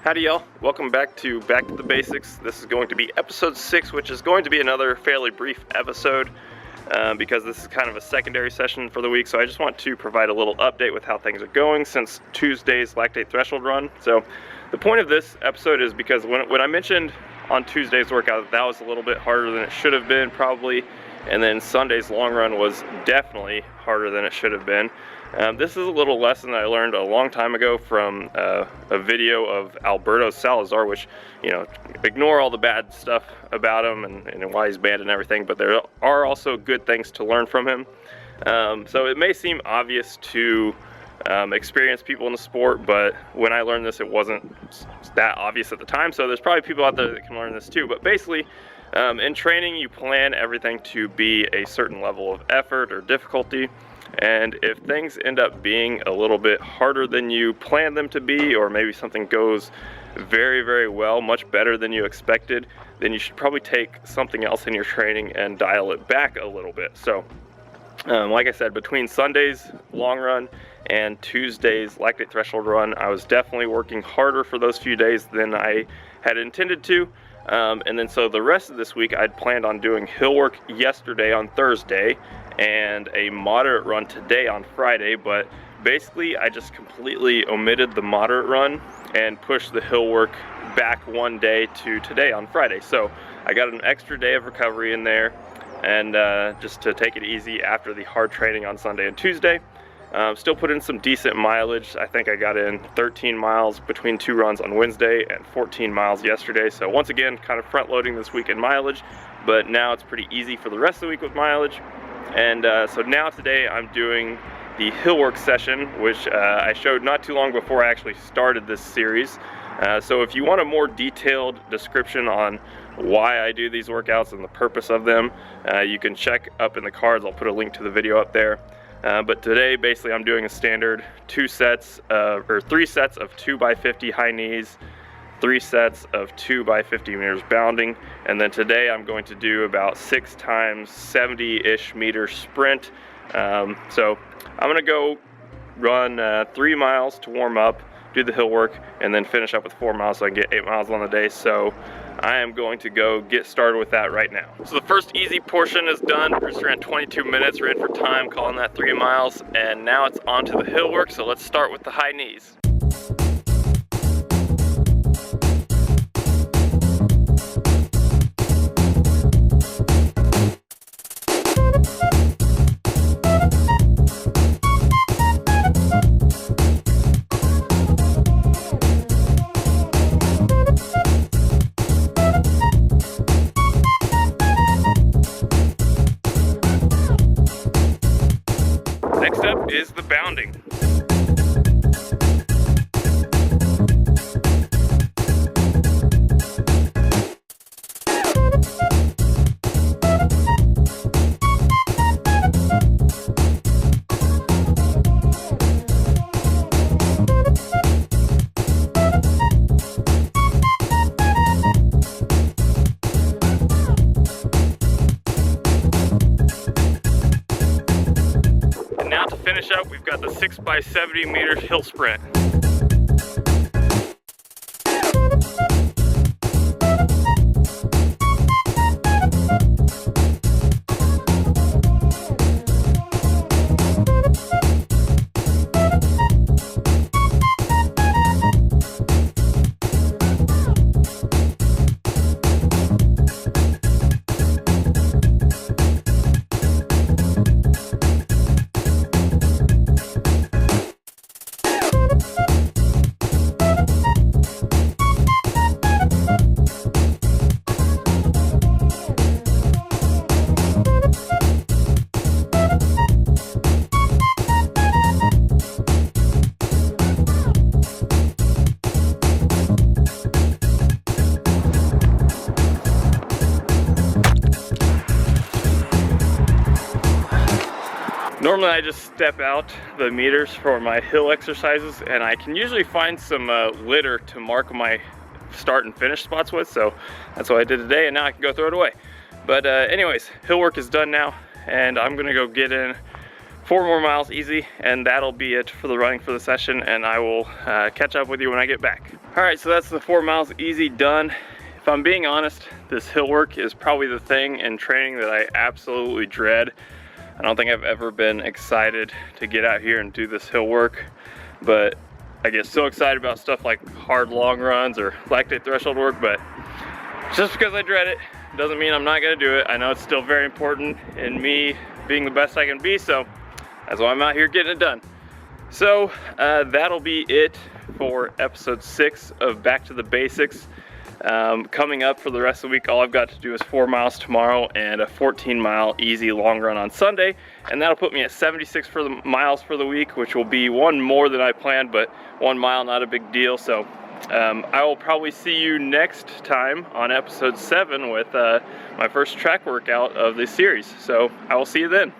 Howdy y'all, welcome back to the Basics. This is going to be episode 6, which is going to be another fairly brief episode because this is kind of a secondary session for the week. So I just want to provide a little update with how things are going since Tuesday's lactate threshold run. So the point of this episode is because when I mentioned on Tuesday's workout that was a little bit harder than it should have been probably, and then Sunday's long run was definitely harder than it should have been. This is a little lesson that I learned a long time ago from a video of Alberto Salazar, which, you know, ignore all the bad stuff about him and why he's banned and everything, but there are also good things to learn from him. So it may seem obvious to experienced people in the sport, but when I learned this, it wasn't that obvious at the time. So there's probably people out there that can learn this too. But basically, in training, you plan everything to be a certain level of effort or difficulty. And if things end up being a little bit harder than you planned them to be, or maybe something goes very, very well, much better than you expected, then you should probably take something else in your training and dial it back a little bit. So, like I said, between Sunday's long run and Tuesday's lactate threshold run, I was definitely working harder for those few days than I had intended to. And then so the rest of this week, I'd planned on doing hill work yesterday on Thursday and a moderate run today on Friday, but basically I just completely omitted the moderate run and pushed the hill work back one day to today on Friday. So I got an extra day of recovery in there, and just to take it easy after the hard training on Sunday and Tuesday. Still put in some decent mileage. I think I got in 13 miles between 2 runs on Wednesday and 14 miles yesterday. So once again, kind of front loading this week in mileage, but now it's pretty easy for the rest of the week with mileage. And so now today I'm doing the hill work session, which I showed not too long before I actually started this series. So if you want a more detailed description on why I do these workouts and the purpose of them, you can check up in the cards. I'll put a link to the video up there. But today, basically, I'm doing a standard 3 sets of 2x50 high knees, 3 sets of 2x50 meters bounding, and then today I'm going to do about 6 times 70-ish meter sprint. So I'm gonna go run 3 miles to warm up, do the hill work, and then finish up with 4 miles so I can get 8 miles on the day. So I am going to go get started with that right now. So the first easy portion is done. Just ran 22 minutes, ran for time, calling that 3 miles, and now it's on to the hill work. So let's start with the high knees. Next up is the bounding. Finish up, we've got the 6x70 meters hill sprint. Normally I just step out the meters for my hill exercises, and I can usually find some litter to mark my start and finish spots with, so that's what I did today, and now I can go throw it away. But anyways, hill work is done now, and I'm gonna go get in 4 more miles easy, and that'll be it for the running for the session, and I will catch up with you when I get back. All right, so that's the 4 miles easy done. If I'm being honest, this hill work is probably the thing in training that I absolutely dread. I don't think I've ever been excited to get out here and do this hill work, but I get so excited about stuff like hard long runs or lactate threshold work, but just because I dread it doesn't mean I'm not gonna do it. I know it's still very important in me being the best I can be, so that's why I'm out here getting it done. So that'll be it for episode 6 of Back to the Basics. Coming up for the rest of the week, all I've got to do is 4 miles tomorrow and a 14-mile easy long run on Sunday, and that'll put me at 76 miles for the week, which will be 1 more than I planned, but 1 mile, not a big deal. So I will probably see you next time on episode 7 with my first track workout of this series. So I will see you then.